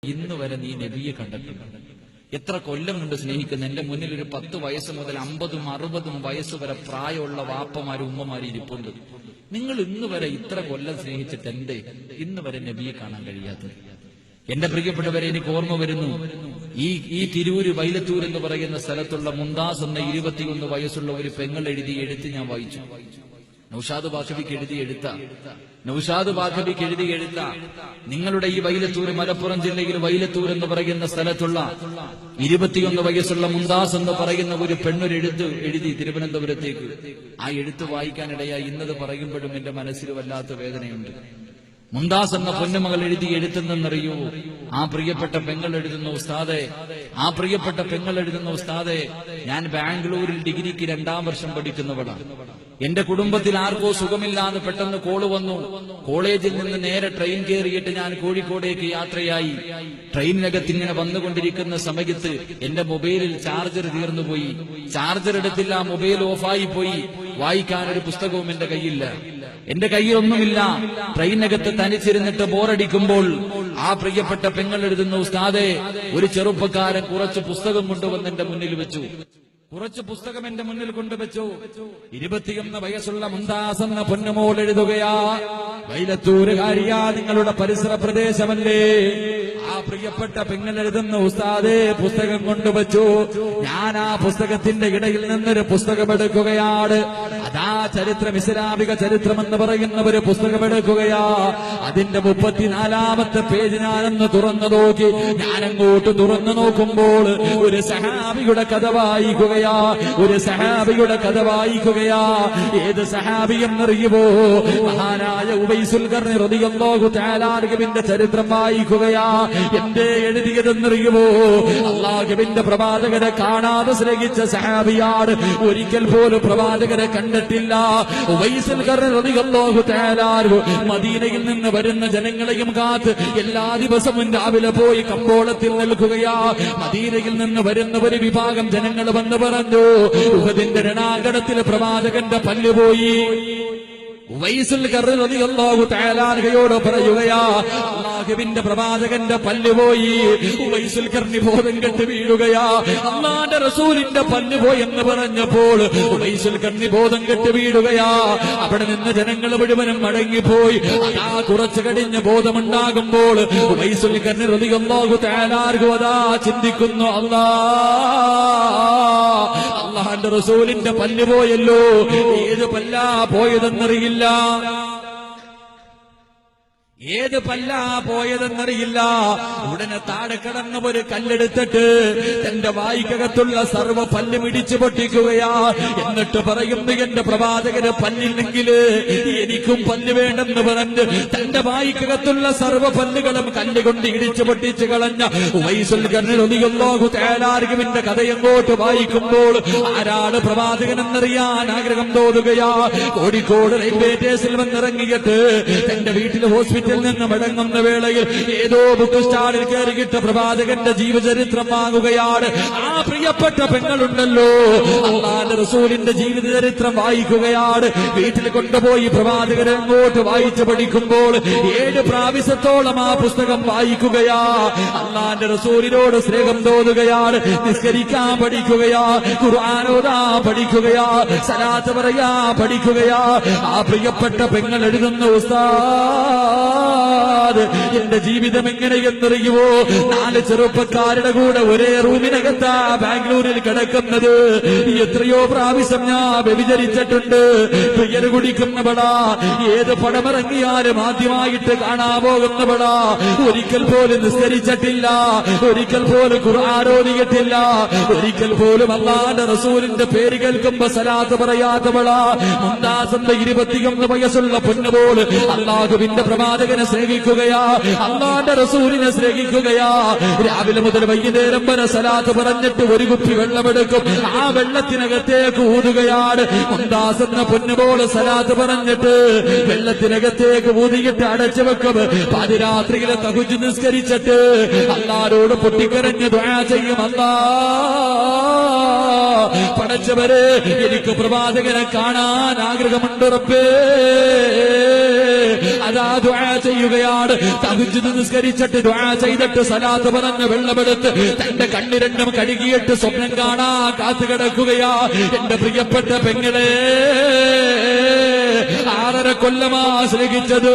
ഇന്ന് വരെ നീ നബിയെ കണ്ടിട്ടുണ്ട്? എത്ര കൊല്ലം കൊണ്ട് സ്നേഹിക്കുന്ന എന്റെ മുന്നിൽ ഒരു 10 വയസ്സ് മുതൽ 50ഉം 60ഉം വയസ്സ് വരെ പ്രായമുള്ള വാപ്പമാരും ഉമ്മമാരും ഇരിപ്പുണ്ട്. നിങ്ങൾ ഇന്ന് വരെ ഇത്ര കൊല്ലം സ്നേഹിച്ചിട്ട് എന്തേ ഇന്ന് വരെ നബിയെ കാണാൻ കഴിയാത്തത്? എന്റെ പ്രിയപ്പെട്ടവരെ, എനിക്ക് ഓർമ്മ വരുന്നു, ഈ തിരൂര് വൈലത്തൂർ എന്ന് പറയുന്ന സ്ഥലത്തുള്ള മുംതാസ് എന്ന 21 വയസ്സുള്ള ഒരു പെങ്ങൾ എഴുതിയ എഴുത്ത് ഞാൻ വായിച്ചു. നൗഷാദ് ബാഖവിക്ക് എഴുതിയ എഴുത്ത നിങ്ങളുടെ ഈ വൈലത്തൂർ, മലപ്പുറം ജില്ലയിൽ വൈലത്തൂർ എന്ന് പറയുന്ന സ്ഥലത്തുള്ള 21 വയസ്സുള്ള മുംതാസ് എന്ന് പറയുന്ന ഒരു പെണ്ണൊരു എഴുതി തിരുവനന്തപുരത്തേക്ക്. ആ എഴുത്ത് വായിക്കാനിടയായി. ഇന്നത് പറയുമ്പോഴും എന്റെ മനസ്സിൽ വല്ലാത്ത വേദനയുണ്ട്. മുംതാസ് എന്ന പൊന്നുമകൾ എഴുതി എഴുത്തുന്നെന്നറിയൂ? ആ പ്രിയപ്പെട്ട പെങ്ങൾ എഴുതുന്ന ഉസ്താദെ, ഞാൻ ബാംഗ്ലൂരിൽ ഡിഗ്രിക്ക് 2ാം വർഷം പഠിക്കുന്നവളാണ്. എന്റെ കുടുംബത്തിൽ ആർക്കോ സുഖമില്ലാതെ പെട്ടെന്ന് കോള് വന്നു. കോളേജിൽ നിന്ന് നേരെ ട്രെയിൻ കയറിയിട്ട് ഞാൻ കോഴിക്കോടേക്ക് യാത്രയായി. ട്രെയിനിനകത്ത് ഇങ്ങനെ വന്നുകൊണ്ടിരിക്കുന്ന സമയത്ത് എന്റെ മൊബൈലിൽ ചാർജർ തീർന്നുപോയി. ചാർജർ എടുത്തില്ല, മൊബൈൽ ഓഫായി പോയി. വായിക്കാനൊരു പുസ്തകവും എന്റെ കയ്യില്ല, എന്റെ കയ്യിലൊന്നുമില്ല. ട്രെയിനകത്ത് തനിച്ചിരുന്നിട്ട് ബോറടിക്കുമ്പോൾ ആ പ്രിയപ്പെട്ട പെങ്ങൾ എഴുതുന്ന ഉസ്താദെ, ഒരു ചെറുപ്പക്കാരൻ കുറച്ച് പുസ്തകം കൊണ്ടുവന്ന് എന്റെ മുന്നിൽ വെച്ചു. 21 വയസ്സുള്ള മുംതാസ് എന്ന പൊന്നുമോൾ എഴുതുകയാ, വൈലത്തൂരുകാരിയാ, നിങ്ങളുടെ പരിസര പ്രദേശമല്ലേ? ആ പ്രിയപ്പെട്ട പെങ്ങൾ എഴുതുന്ന ഉസ്താദെ, പുസ്തകം കൊണ്ടുവച്ചു. ഞാൻ ആ പുസ്തകത്തിന്റെ ഇടയിൽ നിന്നൊരു പുസ്തകം എടുക്കുകയാണ്. അതാ ചരിത്രം, ഇസ്ലാമിക ചരിത്രം എന്ന് പറയുന്ന ഒരു പുസ്തകം എടുക്കുകയാ. അതിന്റെ 34ാമത്തെ പേജ് ഞാനൊന്ന് തുറന്നു നോക്കി. ഞാനങ്ങോട്ട് തുറന്നു നോക്കുമ്പോൾ ഒരു സഹാബിയുടെ കഥ വായിക്കുകയാ. ഏത് സഹാബി എന്നറിയുമോ? മഹാനായ ഉവൈസുൽ ഖർനി റളിയല്ലാഹു തആല അൻഹുവിന്റെ ചരിത്രം വായിക്കുകയാ. എന്തേ എഴുതിയതെന്നറിയുമോ? അല്ലാഹുവിന്റെ പ്രവാചകരെ കാണാതെ സ്നേഹിച്ച സഹാബിയാണ്. ഒരിക്കൽ പോലും പ്രവാചകരെ കണ്ടിട്ടില്ല. ഉവൈസുൽ ഖർനി റളിയല്ലാഹു തആല അൻഹു മദീനയിൽ നിന്ന് വരുന്ന ജനങ്ങളെയും കാത്ത് എല്ലാ ദിവസവും രാവിലെ പോയി കമ്പോളത്തിൽ നിൽക്കുകയാ. മദീനയിൽ നിന്ന് വരുന്ന ഒരു വിഭാഗം ജനങ്ങൾ വന്ന് പറഞ്ഞു, ഉഹദിന്റെ രണാങ്കണത്തിൽ പ്രവാചകന്റെ പല്ല് പോയി. ഉവൈസുൽ ഖർനി റളിയല്ലാഹു തആല അൻഹയോട് പറയുകയാ, അല്ലാഹുവിന്റെ പ്രവാചകന്റെ പല്ല് പോയി. ഉവൈസുൽ ഖർനി ബോധം കെട്ട് വീഴുകയാ. അല്ലാഹുവിന്റെ റസൂലിന്റെ പല്ല് പോയി എന്ന് പറഞ്ഞപ്പോൾ ഉവൈസുൽ ഖർനി ബോധം കെട്ട് വീഴുകയാ. അവിടെ നിന്ന് ജനങ്ങൾ മുഴുവനും മടങ്ങിപ്പോയി. അതാ കുറച്ചു കഴിഞ്ഞ് ബോധമുണ്ടാകുമ്പോൾ ഉവൈസുൽ ഖർനി റളിയല്ലാഹു തആല അൻഹു അതാ ചിന്തിക്കുന്നു, അല്ലാഹുവിന്റെ റസൂലിന്റെ പല്ല് പോയല്ലോ, ഏത് പല്ലാ പോയതെന്നറിയില്ല. ഉടനെ താഴെ കിടന്ന ഒരു കല്ലെടുത്തിട്ട് തന്റെ വായിക്കകത്തുള്ള സർവ്വ പല്ലും ഇടിച്ചു പൊട്ടിക്കുകയാ. എന്നിട്ട് പറയുന്നു, എന്റെ പ്രവാചകന് പല്ലില്ലെങ്കിൽ എനിക്കും പല്ല് വേണ്ടെന്ന് പറഞ്ഞ് തന്റെ വായിക്കകത്തുള്ള സർവ്വ പല്ലുകളും കല്ലുകൊണ്ട് ഇടിച്ചു പൊട്ടിച്ചു കളഞ്ഞ ഉവൈസുൽ ഖർനി റളിയല്ലാഹു തആല അൻഹുവിന്റെ കഥയങ്ങോട്ട് വായിക്കുമ്പോൾ ആരാണ് പ്രവാചകൻ എന്നറിയാൻ ആഗ്രഹം തോന്നുകയാ. കോഴിക്കോട് റെയിൽവേ സ്റ്റേഷനിൽ വന്നിറങ്ങിയിട്ട് തന്റെ വീട്ടിൽ ഹോസ്പിറ്റലിൽ നിന്ന് മടങ്ങുന്ന വേളയിൽ ഏതോ ബുക്ക് സ്റ്റാളിൽ കയറിയിട്ട് പ്രവാചകന്റെ ജീവചരിത്രം വാങ്ങുകയാണ്. ആ പ്രിയപ്പെട്ട പെങ്ങളുണ്ടല്ലോ, അല്ലാഹുവിന്റെ റസൂലിന്റെ ജീവിതചരിത്രം വായിക്കുകയാണ്. വീട്ടിൽ കൊണ്ടുപോയി പ്രവാചകരെ അങ്ങോട്ട് വായിച്ചു പഠിക്കുമ്പോൾ 7 പ്രാവശ്യത്തോളം ആ പുസ്തകം വായിക്കുകയാ. അല്ലാഹുവിന്റെ റസൂലിനോട് സ്നേഹം തോന്നുകയാണ്. നിസ്കരിക്കാൻ പഠിക്കുകയാ, ഖുർആൻ ഓതാൻ പഠിക്കുകയാ, സലാത്ത് പറയാ പഠിക്കുകയാ. ആ പ്രിയപ്പെട്ട പെങ്ങൾ എഴുതുന്ന ഉസ്താദ്, എന്റെ ജീവിതം എങ്ങനെയെന്നറിയുമോ? 4 ചെറുപ്പക്കാരുടെ കൂടെ ഒരേ റൂമിനകത്താ ബാംഗ്ലൂരിൽ കിടക്കുന്നത്. എത്രയോ പ്രാവശ്യം ഞാൻ വ്യഭിചരിച്ചിട്ടുണ്ട്. പിയര് കുടിക്കുന്നവളാ. ഏത് പടമിറങ്ങിയാലും ആദ്യമായിട്ട് കാണാൻ പോകുന്നവളാ. ഒരിക്കൽ പോലും നിസ്കരിച്ചിട്ടില്ല, ഒരിക്കൽ പോലും ഖുർആൻ ഓതിയിട്ടില്ല, ഒരിക്കൽ പോലും അല്ലാഹുവിന്റെ റസൂലിന്റെ പേര് കേൾക്കുമ്പോ സലാത്ത് പറയാത്തവളാ. മുംതാസ് എന്ന 21 വയസ്സുള്ള പൊന്നുപോൾ അല്ലാഹുവിന്റെ പ്രവാചകനെ സ്നേഹിക്കുകയാ, അല്ലാഹുവിന്റെ റസൂലിനെ സ്നേഹിക്കുകയാ. രാവിലെ മുതൽ വൈകുന്നേരം വരെ സലാത്ത് പറഞ്ഞിട്ട് ഒരു കുപ്പി വെള്ളമെടുക്കും. ആ വെള്ളത്തിനകത്തേക്ക് ഊതുകയാണ്. മുംതാസ് എന്ന പൊന്നുപോൾ സലാത്ത് പറഞ്ഞിട്ട് വെള്ളത്തിനകത്തേക്ക് ഊതിയിട്ട് അടച്ചു വെക്കും. പാതിരാത്രിയിലെ തഹജ്ജുദ് നിസ്കരിച്ചിട്ട് അല്ലാഹുവോട് പൊട്ടിക്കരഞ്ഞ് ദുആ ചെയ്യും, പടച്ചവരെ, എനിക്ക് പ്രവാചകനെ കാണാൻ ആഗ്രഹമുണ്ട് റബ്ബേ. അതാ ദുആ ചെയ്യുകയാണ്. തഹജ്ജുദ് നിസ്കരിച്ചിട്ട് ദുആ ചെയ്തിട്ട് സലാത്ത് പറഞ്ഞ് വെള്ളമെടുത്ത് തന്റെ കണ്ണ് രണ്ടും കഴുകിയിട്ട് സ്വപ്നം കാണാ കാത്തു കിടക്കുകയാ. എന്റെ പ്രിയപ്പെട്ട പെങ്ങളെ, 6.5 കൊല്ലമാ സ്നേഹിച്ചത്,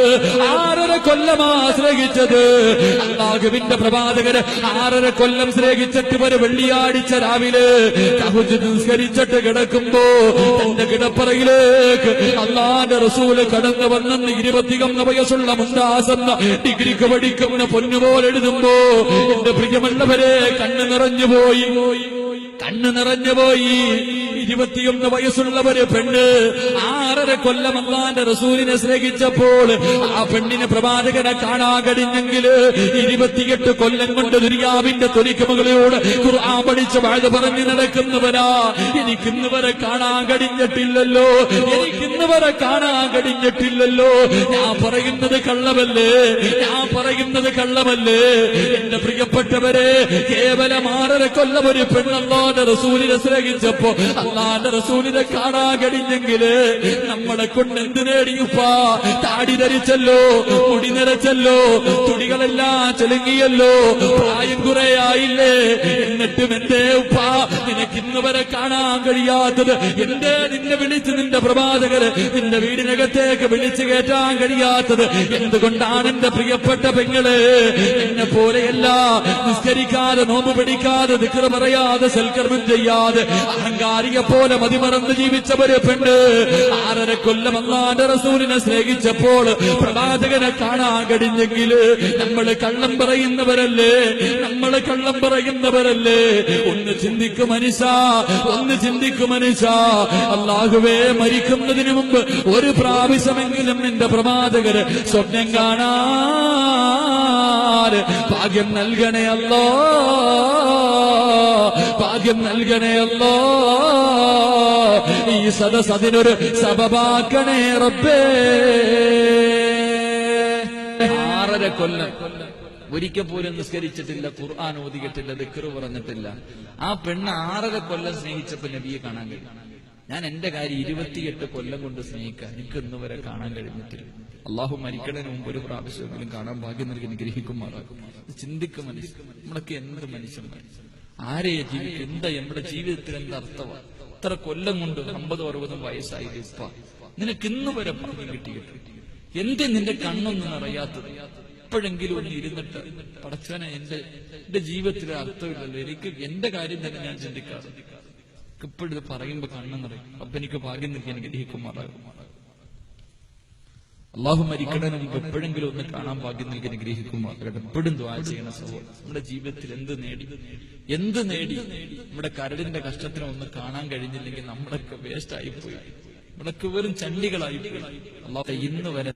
6.5 കൊല്ലമാ സ്നേഹിച്ചത്. അല്ലാഹുവിന്റെ പ്രവാചകര് 6.5 കൊല്ലം സ്നേഹിച്ചിട്ട് ഒരു വെള്ളിയാഴ്ച രാവിലെ തഹജ്ജുദ് നിസ്കരിച്ചിട്ട് കിടക്കുമ്പോ തന്റെ കിടപ്പറയിലേക്ക് അല്ലാഹുവിന്റെ റസൂല് കടന്നു വന്നെന്ന് 21 വയസ്സുള്ള മുംതാസെന്ന ഡിഗ്രിക്ക് പഠിക്കുന്ന പൊന്നുപോലെ എഴുതുമ്പോ എന്റെ പ്രിയമുള്ളവരെ കണ്ണ് നിറഞ്ഞുപോയി. 21 വയസ്സുള്ളവര് പെണ്ണ് 6.5 കൊല്ലം അല്ലാഹുവിന്റെ റസൂലിനെ സ്നേഹിച്ചപ്പോൾ ആ പെണ്ണിനെ പ്രവാചകനെ കാണാൻ കഴിഞ്ഞെങ്കിൽ 28 കൊല്ലം കൊണ്ട് ദുനിയാവിന്റെ തൊലിക്കുമകളോട് ഖുർആൻ പഠിച്ച് വാഴ പറഞ്ഞു നടക്കുന്നവരാ. എനിക്കിന്ന് വരെ കാണാൻ കഴിഞ്ഞിട്ടില്ലല്ലോ, എനിക്കിന്ന് വരെ കാണാൻ കഴിഞ്ഞിട്ടില്ലല്ലോ. ഞാൻ പറയുന്നത് കള്ളമല്ലേ, ഞാൻ പറയുന്നത് കള്ളമല്ലേ? എന്റെ പ്രിയപ്പെട്ടവരെ, കേവലം 6.5 കൊല്ലം ഒരു പെണ്ണ് അല്ലാഹുവിന്റെ റസൂലിനെ സ്നേഹിച്ചപ്പോ അല്ലാഹുവിന്റെ റസൂലിനെ കാണാൻ കഴിഞ്ഞെങ്കില് നമ്മളെ കൊണ്ട് എന്ത് നേടിയുപ്പാ? താടി ധരിച്ചല്ലോ, മുടി നിറച്ചല്ലോ, തുടികളെല്ലാം ചെലുങ്ങിയല്ലോ, പ്രായം കുറെ ആയില്ലേ, എന്നിട്ടും എന്തേ ഉപ്പാ നിനക്ക് ഇന്ന് വരെ കാണാൻ കഴിയാത്തത്? എന്തേ നിന്നെ വിളിച്ച് നിന്റെ പ്രവാചകര് നിന്റെ വീടിനകത്തേക്ക് വിളിച്ചു കയറ്റാൻ കഴിയാത്തത്? എന്തുകൊണ്ടാണ് എന്റെ പ്രിയപ്പെട്ട പെങ്ങള്? എന്നെ പോലെയല്ല, നിസ്കരിക്കാതെ നോമ്പ് പിടിക്കാതെ ദിക്ർ പറയാതെ സൽക്കർമ്മം ചെയ്യാതെ അഹങ്കാരിയെ പോലെ മതിമറന്ന് ജീവിച്ചവര് പെണ്ണ് 6.5 കൊല്ലം അല്ലാഹുവിന്റെ റസൂലിനെ സ്നേഹിച്ചപ്പോൾ പ്രവാചകനെ കാണാൻ കഴിഞ്ഞെങ്കില് നമ്മള് കള്ളം പറയുന്നവരല്ലേ, നമ്മള് കള്ളം പറയുന്നവരല്ലേ? ഒന്ന് ചിന്തിക്കും മനുഷ്യ, ഒന്ന് ചിന്തിക്കും മനുഷ്യ. അല്ലാഹുവേ, മരിക്കുന്നതിന് മുമ്പ് ഒരു പ്രാവശ്യമെങ്കിലും നിന്റെ പ്രവാചകര് സ്വപ്നം കാണാൻ ഭാഗ്യം നൽകണേ അല്ലാ, ഭാഗ്യം നൽകണേ അല്ലാ. ഈ സദസ് അതിനൊരു സബബാക്കണേ റബ്ബേ. 6.5 കൊല്ലം ഒരിക്കൽ പോലും നിസ്കരിച്ചിട്ടില്ല, ഖുർആൻ ഓതിയിട്ടില്ല, ദിക്ർ പറഞ്ഞിട്ടില്ല. ആ പെണ്ണ് 6.5 കൊല്ലം സ്നേഹിച്ചപ്പോ നബിയെ കാണാൻ കഴിയും. ഞാൻ എന്റെ കാര്യം 28 കൊല്ലം കൊണ്ട് സ്നേഹിക്കാൻ എനിക്ക് ഇന്ന് വരെ കാണാൻ കഴിഞ്ഞിട്ടില്ല. അള്ളാഹു മരിക്കണതിന് മുമ്പ് ഒരു പ്രാവശ്യമെങ്കിലും കാണാൻ ഭാഗ്യം നൽകി അനുഗ്രഹിക്കുമാറാകും. ചിന്തിക്കും മനുഷ്യൻ, നമ്മളൊക്കെ എന്ത് മനുഷ്യന്മാർ, ആരെയെ ജീവിക്കും? എന്താ നമ്മുടെ ജീവിതത്തിൽ എന്താ അർത്ഥമാണ്? ഇത്ര കൊല്ലം കൊണ്ട് 50-60 വയസ്സായി ഉപ്പ, നിനക്ക് ഇന്ന് വരെ ഭാഗ്യം കിട്ടിയിട്ട് എന്തേ നിന്റെ കണ്ണൊന്നും അറിയാത്തത്? എപ്പോഴെങ്കിലും ഒന്ന് ഇരുന്നിട്ട് പടച്ചവനെ എന്റെ ജീവിതത്തിലെ അർത്ഥമില്ലല്ലോ, എനിക്ക് എന്റെ കാര്യം തന്നെ ഞാൻ ചിന്തിക്കാറ്. ഇപ്പോഴിത് പറയുമ്പോ കണ്ണെന്നറിയും. അപ്പൊ എനിക്ക് ഭാഗ്യം നൽകി അനുഗ്രഹിക്കുമാറാകും. അള്ളാഹു മരിക്കണതിന് മുമ്പ് എപ്പോഴെങ്കിലും ഒന്ന് കാണാൻ ഭാഗ്യം നൽകി അനുഗ്രഹിക്കുമാറാകട്ടെ. എപ്പോഴും ദുആ ചെയ്യണ സഹോദരൻ. നമ്മുടെ ജീവിതത്തിൽ എന്ത് നേടി, എന്ത് നേടി? നമ്മുടെ കരടിന്റെ കഷ്ടത്തിനെ ഒന്ന് കാണാൻ കഴിഞ്ഞില്ലെങ്കിൽ നമ്മളൊക്കെ വേസ്റ്റ് ആയിപ്പോയി, നമ്മളൊക്കെ വെറും ചണ്ടികളായിപ്പോയി. അള്ളാഹു ഇന്ന് വരെ